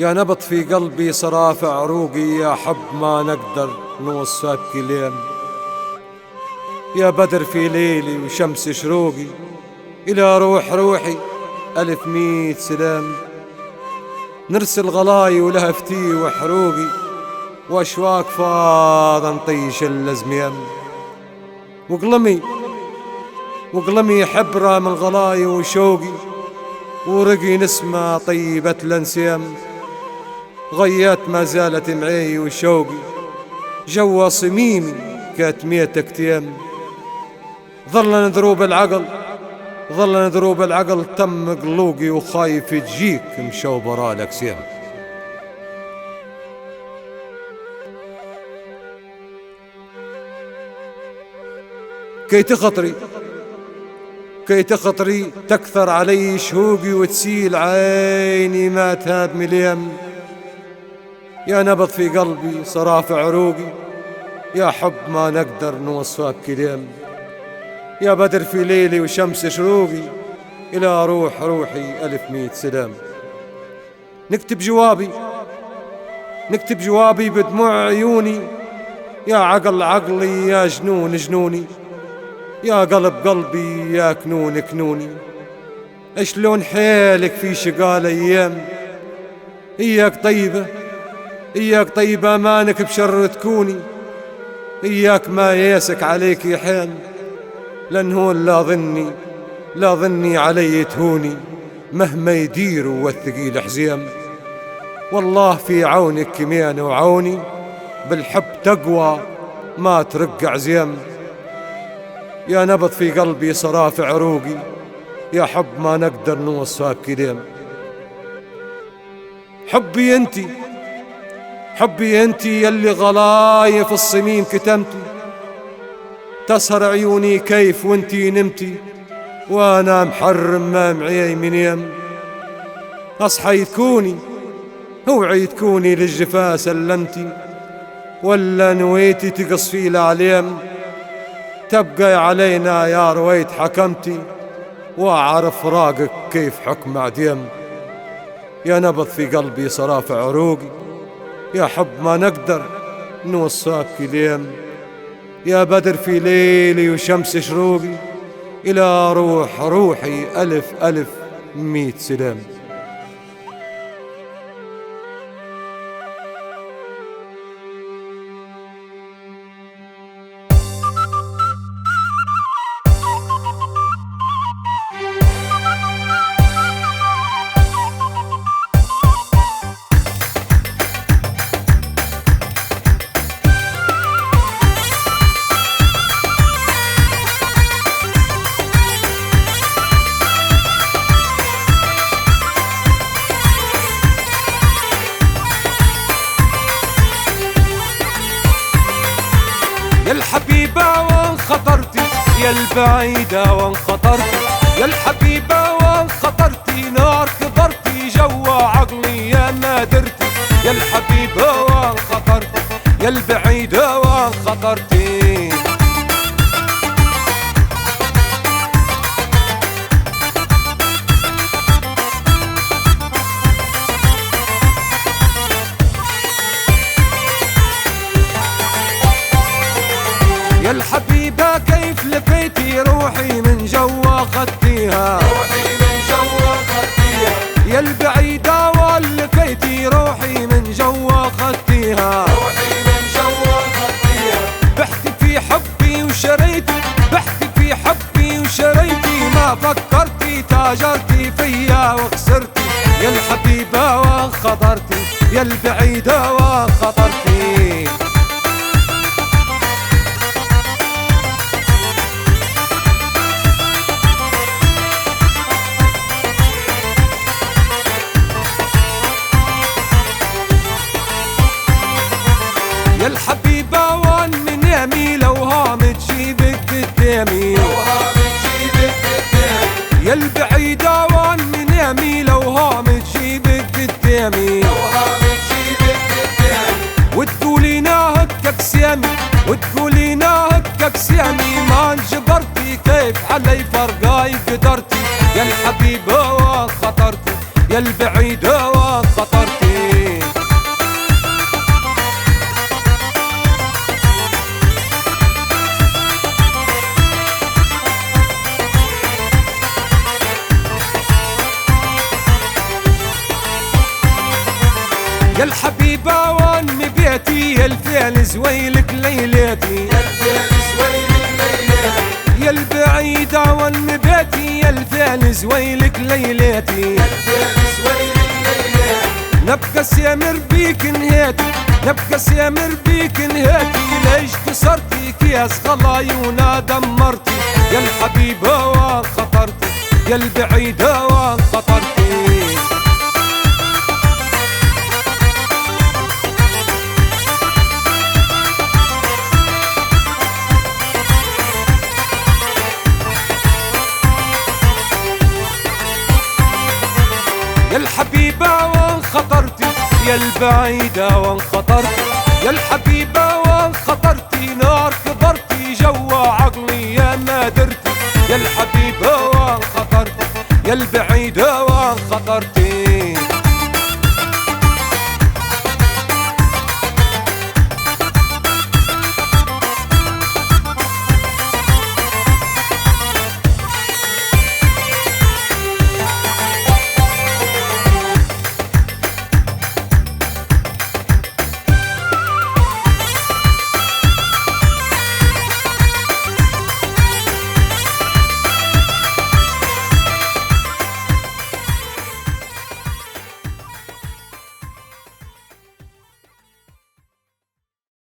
يا نبض في قلبي صراف عروقي، يا حب ما نقدر نوصفك كلام. يا بدر في ليلي وشمس شروقي، إلى روح روحي ألف ميت سلام. نرسل غلاي ولهفتي وحروقي، وأشواق فاض نطيش الأزميام. وقلمي حبرة من غلاي وشوقي، ورقي نسمة طيبة الانسيام. غيات ما زالت معي وشوقي، جوا صميمي كاتميتك تيام. ظلنا ضروب العقل تم قلوقي، وخايف تجيك مشوبرة لك سيام. كي تخطري تكثر علي شهوقي، وتسيل عيني ما تهاب مليم. يا نبض في قلبي صراف عروقي، يا حب ما نقدر نوصفك كلام. يا بدر في ليلي وشمس شروقي، إلى روح روحي ألف ميت سلام. نكتب جوابي بدموع عيوني، يا عقل عقلي يا جنون جنوني، يا قلب قلبي يا كنون كنوني. اشلون حيلك في شقال ايام، اياك طيبة مانك بشر تكوني. اياك ما ياسك عليك يحان، لان هون لا ظني علي تهوني. مهما يديروا والثقيل حزيم، والله في عونك كميان وعوني. بالحب تقوى ما ترقع زيم. يا نبض في قلبي صراف عروقي، يا حب ما نقدر نوصفك كلام. حبي انتي يلي غلاي في الصميم كتمتي. تسهر عيوني كيف وانتي نمتي، وانا محرم ما معي من يم. اصحى تكوني اوعي تكوني للجفا سلمتي، ولا نويتي تقصفي العليم. تبقى علينا يا رويت حكمتي، واعرف راقك كيف حكم عديم. يا نبض في قلبي صراف عروقي، يا حب ما نقدر نوصاك كلام. يا بدر في ليلي وشمس شروقي، إلى روح روحي ألف ألف ميت سلام. يا الحبيبة وان خطرتي، يا البعيدة وان خطرتي، يا الحبيبة وان خطرتي. نار كبرتي جوا عقلي يا ما درتي. يا الحبيبة وان خطرتي، يا البعيدة وان خطرتي. يا الحبيبة كيف لفيتي روحي من جوا خدتيها، يا البعيدة ولفيتي روحي من جوا خدتيها. بحتي في حبي وشريتي، بحتي في حبي وشريتي. ما فكرتي تاجرتي فيا وخسرتي. يا الحبيبة وخطرتي، يا البعيدة وخطرتي. يا الحبيبة وان من يمي لو هام تجيبك قدامي. يا البعيدة وان من يمي لو هام تجيبك قدامي. وتقولي ناهكك سيامي، وتقولي ناهكك سيامي. ما انجبرتي كيف علي فرقاي قدرتي. يا الحبيبة وان خطرتي، يا البعيدة وان خطرتي. يا الفعل زويلك ليلاتي، يا الفعل زويلك ليلاتي، يا البعيدة والنباتي، يا الفعل زويلك ليلاتي، يا الفعل زويلك ليلاتي. نبقى سامر بيك نهاتي، نبقى سامر بيك نهاتي، ليش كسرتي كياس غلايونا دمرتي، يا الحبيبة وان خطرتي، يا البعيدة وان خطرتي. يا الحبيبة وان خطرتي، يا البعيدة وان خطرتي، يا الحبيبة وان خطرتي، نار كبرتي جوا عقلي يا ما درتي، يا الحبيبة وان خطرتي، يا البعيدة